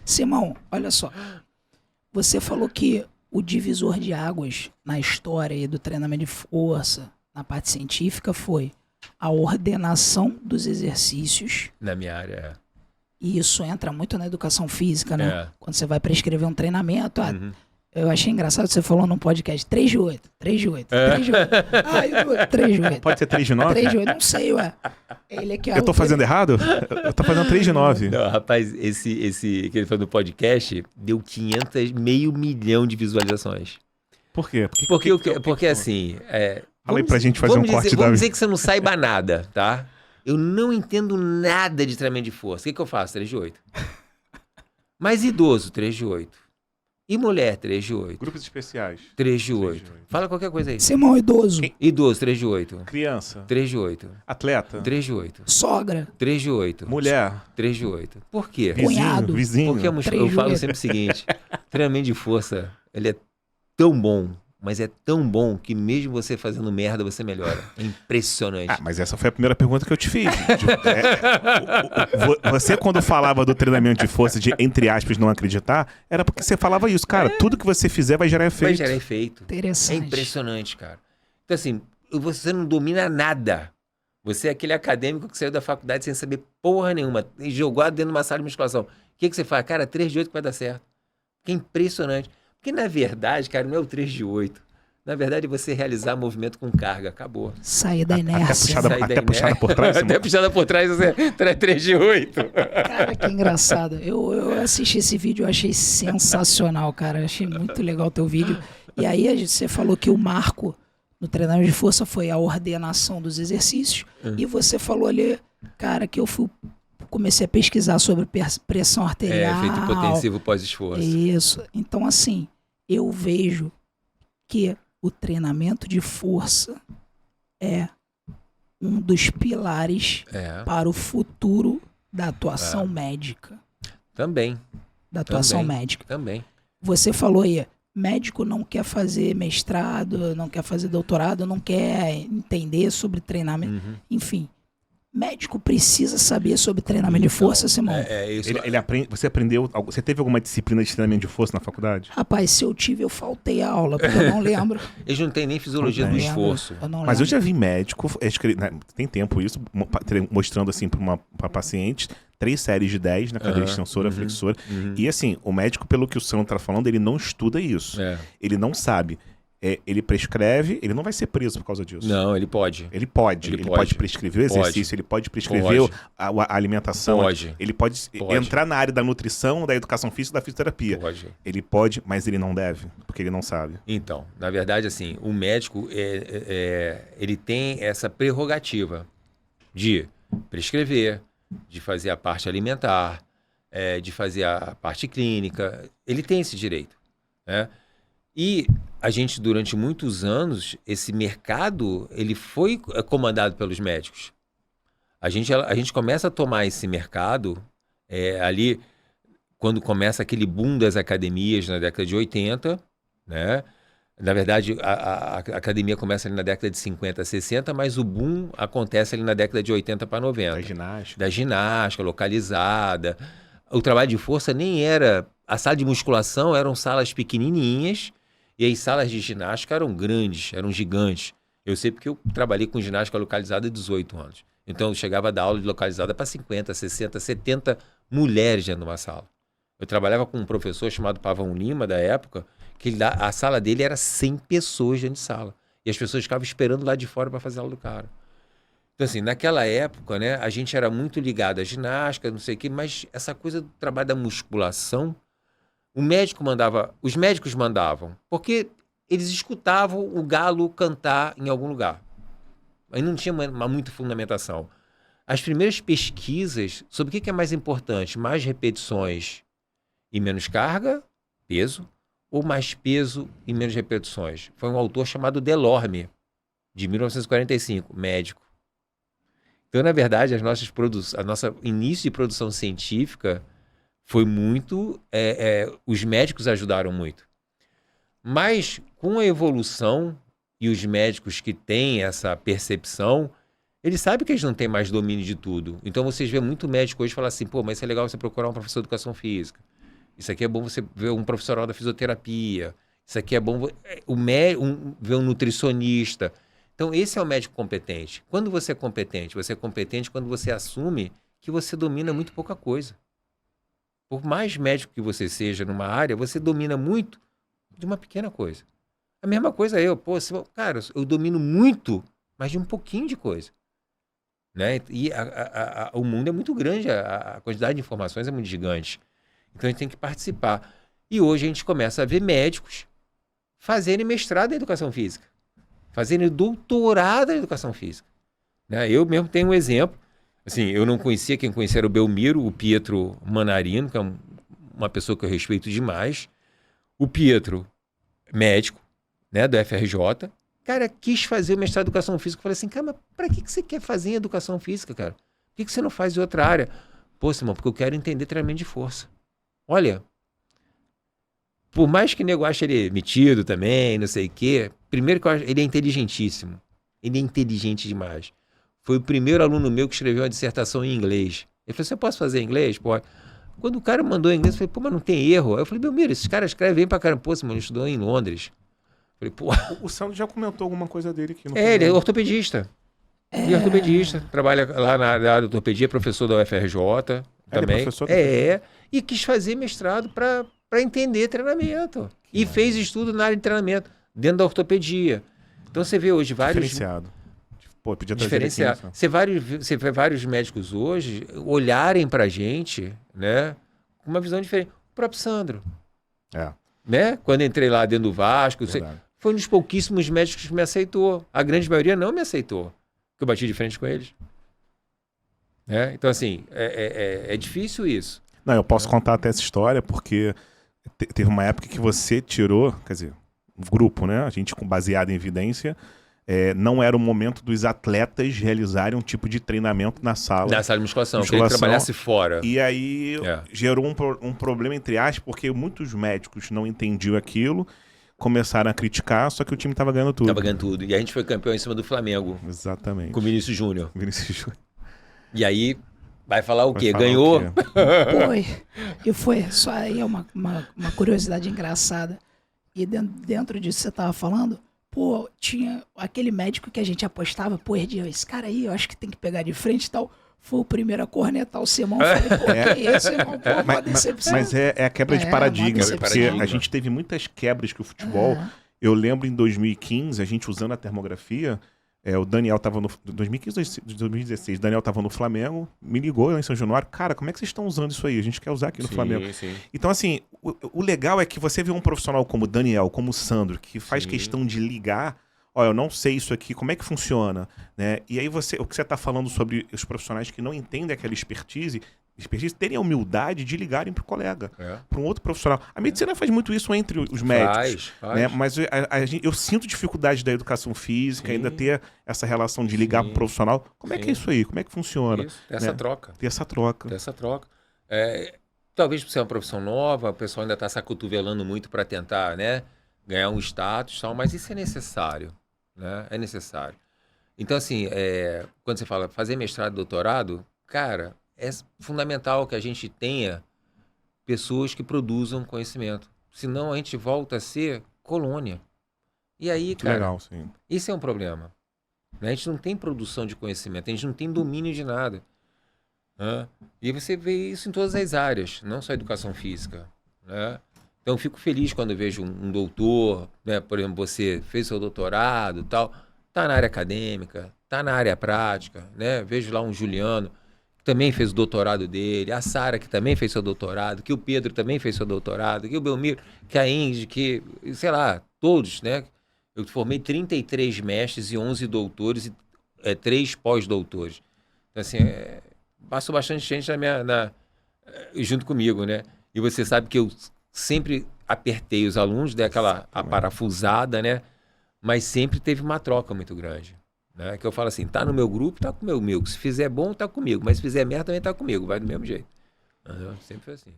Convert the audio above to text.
Simão, olha só. Você falou que o divisor de águas na história aí do treinamento de força, na parte científica, foi a ordenação dos exercícios. Na minha área, E isso entra muito na educação física, né? É. Quando você vai prescrever um treinamento. Uhum. Eu achei engraçado, você falou num podcast 3 de 8, 3 de 8, 3 de 8. Ah, eu 3 de 8. Pode ser 3 de 9? 3 de 8, não sei, ué. Ele aqui, Eu tô fazendo errado? Eu tô fazendo 3 de 9. Não, rapaz, esse que ele falou no podcast deu 500, meio milhão de visualizações. Por quê? Porque assim... Fala aí pra gente fazer um corte da... Vamos dizer que você não saiba nada, tá? Eu não entendo nada de treinamento de força. O que eu faço? 3 de 8. Mas idoso, 3 de 8. E mulher, 3 de 8. Grupos especiais. 3 de 8. Fala qualquer coisa aí. Simão, idoso. Idoso, 3 de 8. Criança. 3 de 8. Atleta. 3 de 8. Sogra. 3 de 8. Mulher. 3 de 8. Por quê? Cunhado. Vizinho. Porque eu falo sempre o seguinte, treinamento de força, ele é tão bom, mas é tão bom que mesmo você fazendo merda, você melhora. É impressionante. Ah, mas essa foi a primeira pergunta que eu te fiz. Você, quando falava do treinamento de força, de, entre aspas, não acreditar, era porque você falava isso. Cara, tudo que você fizer vai gerar efeito. Vai gerar efeito. Interessante. É impressionante, cara. Então, assim, você não domina nada. Você é aquele acadêmico que saiu da faculdade sem saber porra nenhuma e jogou dentro de uma sala de musculação. O que você faz? Cara, 3 de 8 que vai dar certo. Que é impressionante. Porque, na verdade, cara, não é o 3 de 8. Na verdade, é você realizar movimento com carga. Acabou. Sair da inércia. Até puxada por trás. Até puxada por trás, você traz 3 de 8. Cara, que engraçado. Eu assisti esse vídeo, eu achei sensacional, cara. Eu achei muito legal o teu vídeo. E aí, você falou que o marco no treinamento de força foi a ordenação dos exercícios. E você falou ali, cara, que comecei a pesquisar sobre pressão arterial. Efeito hipotensivo pós-esforço. Isso. Então, assim, eu vejo que o treinamento de força é um dos pilares para o futuro da atuação médica. Também. Da atuação médica. Também. Você falou aí, médico não quer fazer mestrado, não quer fazer doutorado, não quer entender sobre treinamento. Enfim, médico precisa saber sobre treinamento de força, Simão. Isso. Ele aprende, você aprendeu... Você teve alguma disciplina de treinamento de força na faculdade? Rapaz, se eu tive, eu faltei a aula, porque eu não lembro. Eles não têm nem fisiologia do esforço. Mas eu já vi médico, tem tempo isso, mostrando assim para pacientes 3 séries de 10 na cadeira extensora, flexora. E assim, o médico, pelo que o Sandro tá falando, ele não estuda isso. Ele não sabe. Ele prescreve, ele não vai ser preso por causa disso. Não, ele pode. Ele pode prescrever o exercício, ele pode prescrever a alimentação. Ele pode entrar na área da nutrição, da educação física, da fisioterapia. Ele pode, mas ele não deve, porque ele não sabe. Então, na verdade, assim, o médico, ele tem essa prerrogativa de prescrever, de fazer a parte alimentar, de fazer a parte clínica. Ele tem esse direito, né? E a gente, durante muitos anos, esse mercado, ele foi comandado pelos médicos. A gente começa a tomar esse mercado ali, quando começa aquele boom das academias na década de 80, né? Na verdade, a academia começa ali na década de 50, 60, mas o boom acontece ali na década de 80 para 90. Da ginástica localizada. O trabalho de força nem era... A sala de musculação eram salas pequenininhas, e as salas de ginástica eram grandes, eram gigantes. Eu sei porque eu trabalhei com ginástica localizada há 18 anos. Então eu chegava a dar aula de localizada para 50, 60, 70 mulheres dentro de uma sala. Eu trabalhava com um professor chamado Pavão Lima, da época, que a sala dele era 100 pessoas dentro de sala. E as pessoas ficavam esperando lá de fora para fazer aula do cara. Então, assim, naquela época, né, a gente era muito ligado à ginástica, não sei o quê, mas essa coisa do trabalho da musculação, os médicos mandavam, porque eles escutavam o galo cantar em algum lugar. Aí não tinha muita fundamentação. As primeiras pesquisas sobre o que é mais importante, mais repetições e menos carga, peso, ou mais peso e menos repetições? Foi um autor chamado Delorme, de 1945, médico. Então, na verdade, a nossa início de produção científica foi muito... os médicos ajudaram muito. Mas, com a evolução e os médicos que têm essa percepção, eles sabem que eles não têm mais domínio de tudo. Então, vocês vêem muito médico hoje falar assim, pô, mas isso é legal você procurar um professor de educação física. Isso aqui é bom você ver um profissional da fisioterapia. Isso aqui é bom ver um nutricionista. Então, esse é o médico competente. Quando você é competente? Você é competente quando você assume que você domina muito pouca coisa. Por mais médico que você seja numa área, você domina muito de uma pequena coisa. A mesma coisa cara, eu domino muito, mas de um pouquinho de coisa. Né? E o mundo é muito grande, a quantidade de informações é muito gigante. Então a gente tem que participar. E hoje a gente começa a ver médicos fazerem mestrado em educação física, fazerem doutorado em educação física. Né? Eu mesmo tenho um exemplo. Assim, eu não conhecia, quem conhecia era o Belmiro, o Pietro Manarino, que é uma pessoa que eu respeito demais. O Pietro, médico, né, do FRJ, cara, quis fazer o mestrado em educação física. Eu falei assim, cara, mas pra que você quer fazer em educação física, cara? Por que você não faz em outra área? Pô, Simão, porque eu quero entender treinamento de força. Olha, por mais que o nego ache ele metido também, não sei o quê, primeiro que eu acho, ele é inteligentíssimo. Ele é inteligente demais. Foi o primeiro aluno meu que escreveu uma dissertação em inglês. Ele falou assim, eu posso fazer em inglês? Pode. Quando o cara mandou em inglês, eu falei, pô, mas não tem erro. Aí eu falei, Belmiro, esses caras escrevem bem pra caramba. Pô, Simão, ele estudou em Londres. Eu falei, pô... O Sandro já comentou alguma coisa dele aqui. Ele é ortopedista. Ele é ortopedista. Trabalha lá na área de ortopedia, professor da UFRJ também. Ele é professor também. E quis fazer mestrado para entender treinamento. E fez estudo na área de treinamento, dentro da ortopedia. Então você vê hoje vários... Diferenciado. Pô, podia trazer Diferenciado. aqui, Você vê vários médicos hoje olharem pra gente, né, com uma visão diferente. O próprio Sandro. Né? Quando entrei lá dentro do Vasco, foi um dos pouquíssimos médicos que me aceitou. A grande maioria não me aceitou. Porque eu bati de frente com eles. Né? Então, assim, é difícil isso. Não, eu posso contar até essa história, porque teve uma época que você tirou, quer dizer, um grupo, né? A gente baseado em evidência, não era o momento dos atletas realizarem um tipo de treinamento na sala. Na sala de musculação, que ele trabalhasse fora. E aí gerou um problema, entre aspas, porque muitos médicos não entendiam aquilo, começaram a criticar, só que o time estava ganhando tudo. Tava ganhando tudo. E a gente foi campeão em cima do Flamengo. Exatamente. Com o Vinícius Júnior. Vinícius Júnior. E aí, vai falar o quê? Ganhou? Foi. E foi. Só aí é uma curiosidade engraçada. E dentro disso que você tava falando, pô, tinha aquele médico que a gente apostava, pô, esse cara aí, eu acho que tem que pegar de frente e tal. Foi o primeiro a cornetar o Simão. Eu falei, pô, que esse, irmão? Pô, uma decepção. Mas é a quebra de paradigma, porque a gente teve muitas quebras que o futebol... Eu lembro em 2015, a gente usando a termografia, o Daniel estava no... 2015, 2016, o Daniel estava no Flamengo, me ligou, eu em São Januário, cara, como é que vocês estão usando isso aí? A gente quer usar aqui no Flamengo. Sim. Então, assim, o legal é que você vê um profissional como o Daniel, como o Sandro, que faz questão de ligar, eu não sei isso aqui, como é que funciona? Né? E aí o que você está falando sobre os profissionais que não entendem aquela expertise terem a humildade de ligarem para o colega, para um outro profissional. A medicina faz muito isso entre os médicos. Faz. Né? Mas eu sinto dificuldade da educação física, ainda ter essa relação de ligar para o profissional. Como é que é isso aí? Como é que funciona? Ter essa troca. Ter essa troca. Talvez por ser uma profissão nova, o pessoal ainda está se acotovelando muito para tentar, né, ganhar um status, mas isso é necessário. Né? É necessário. Então, assim, quando você fala fazer mestrado e doutorado, cara, é fundamental que a gente tenha pessoas que produzam conhecimento. Senão a gente volta a ser colônia. E aí, cara, legal, sim. Isso é um problema. Né? A gente não tem produção de conhecimento, a gente não tem domínio de nada. Né? E você vê isso em todas as áreas, não só a educação física. Né? Então, eu fico feliz quando eu vejo um doutor, né? Por exemplo, você fez seu doutorado e tal, está na área acadêmica, está na área prática, né? Vejo lá um Juliano, que também fez o doutorado dele, a Sara, que também fez seu doutorado, que o Pedro também fez seu doutorado, que o Belmiro, que a Indy, que, sei lá, todos, né? Eu formei 33 mestres e 11 doutores e 3 pós-doutores. Então, assim, passou bastante gente junto comigo, né? E você sabe que eu sempre apertei os alunos, dei aquela parafusada, né? Mas sempre teve uma troca muito grande. Né? Que eu falo assim, tá no meu grupo, tá com o meu amigo. Se fizer bom, tá comigo. Mas se fizer merda, também tá comigo. Vai do mesmo jeito. Sempre foi assim.